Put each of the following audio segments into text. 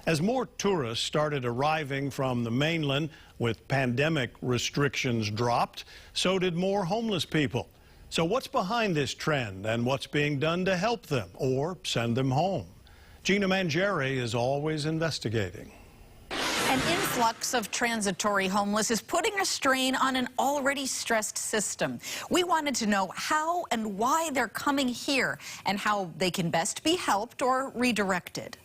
As more tourists started arriving from the mainland with pandemic restrictions dropped, so did more homeless people. So what's behind this trend and what's being done to help them or send them home? Gina Mangieri is always investigating. An influx of transitory homeless is putting a strain on an already stressed system. We wanted to know how and why they're coming here and how they can best be helped or redirected.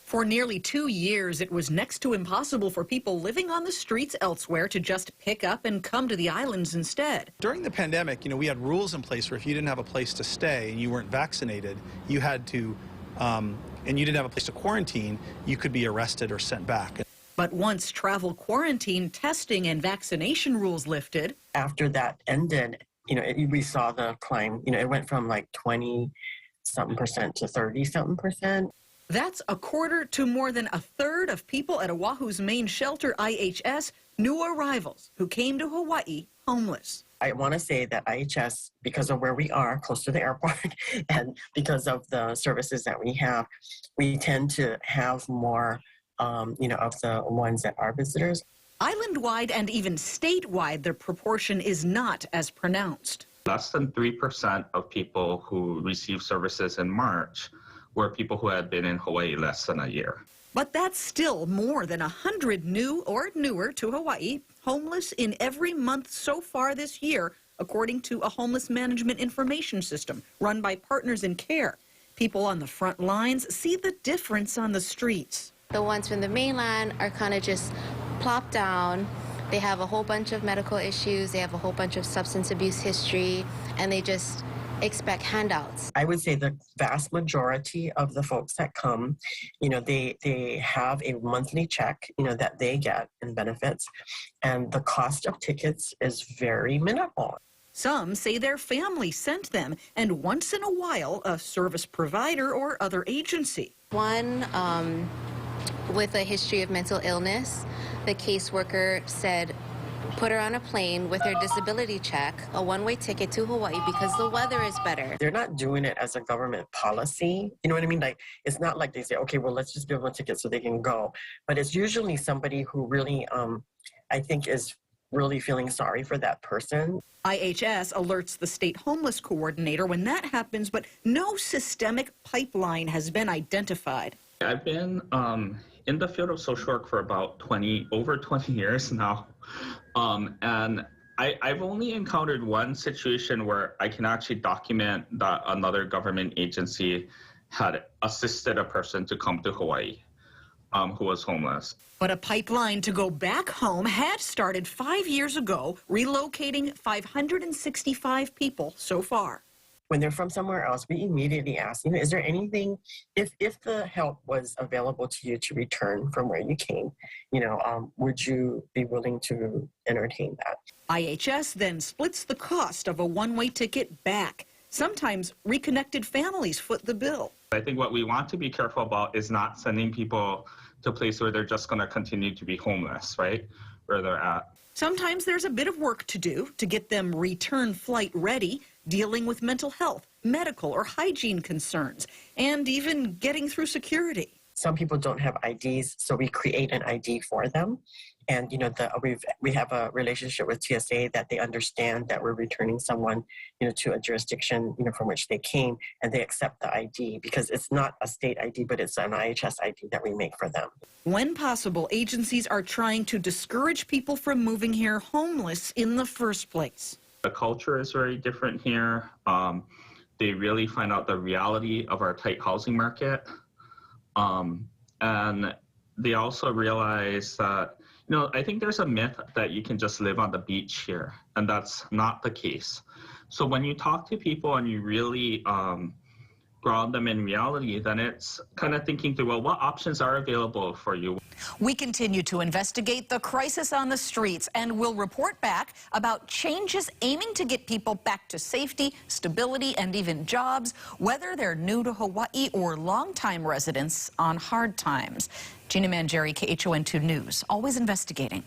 For nearly 2 years, it was next to impossible for people living on the streets elsewhere to just pick up and come to the islands instead. During the pandemic, we had rules in place where if you didn't have a place to stay and you weren't vaccinated, you had to, and you didn't have a place to quarantine, you could be arrested or sent back. But once travel quarantine, testing, and vaccination rules lifted. After that ended, we saw the climb. It went from like 20-something% to 30-something%. That's a quarter to more than a third of people at Oahu's main shelter, IHS, new arrivals who came to Hawaii homeless. I want to say that IHS, because of where we are, close to the airport, and because of the services that we have, we tend to have more, of the ones that are visitors. Island-wide and even statewide, the proportion is not as pronounced. Less than 3% of people who received services in March were people who had been in Hawaii less than a year. But that's still more than 100 new or newer to Hawaii, homeless in every month so far this year, according to a homeless management information system run by Partners in Care. People on the front lines see the difference on the streets. The ones from the mainland are kind of just plopped down. They have a whole bunch of medical issues, they have a whole bunch of substance abuse history, and they just expect handouts. I would say the vast majority of the folks that come, they have a monthly check, that they get in benefits, and the cost of tickets is very minimal. Some say their family sent them, and once in a while, a service provider or other agency. One with a history of mental illness, the caseworker said, put her on a plane with her disability check, a one-way ticket to Hawaii because the weather is better. They're not doing it as a government policy. You know what I mean? Like, it's not like they say, okay, well, let's just give them a ticket so they can go. But it's usually somebody who really, I think, is really feeling sorry for that person. IHS alerts the state homeless coordinator when that happens, but no systemic pipeline has been identified. I've been in the field of social work for about over 20 years now. And I've only encountered one situation where I can actually document that another government agency had assisted a person to come to Hawaii who was homeless. But a pipeline to go back home had started 5 years ago, relocating 565 people so far. When they're from somewhere else, we immediately ask, is there anything, if the help was available to you to return from where you came, would you be willing to entertain that? IHS then splits the cost of a one-way ticket back. Sometimes reconnected families foot the bill. I think what we want to be careful about is not sending people to a place where they're just going to continue to be homeless, right, where they're at. Sometimes there's a bit of work to do to get them return flight ready, dealing with mental health, medical or hygiene concerns, and even getting through security. Some people don't have IDs, so we create an ID for them. And, we have a relationship with TSA that they understand that we're returning someone, to a jurisdiction, from which they came, and they accept the ID because it's not a state ID, but it's an IHS ID that we make for them. When possible, agencies are trying to discourage people from moving here homeless in the first place. The culture is very different here. They really find out the reality of our tight housing market. And they also realize that, I think there's a myth that you can just live on the beach here, and that's not the case. So when you talk to people and you really ground them in reality, then it's kind of thinking through, well, what options are available for you? We continue to investigate the crisis on the streets and will report back about changes aiming to get people back to safety, stability, and even jobs, whether they're new to Hawaii or longtime residents on hard times. Gina Mangieri, KHON2 News, always investigating.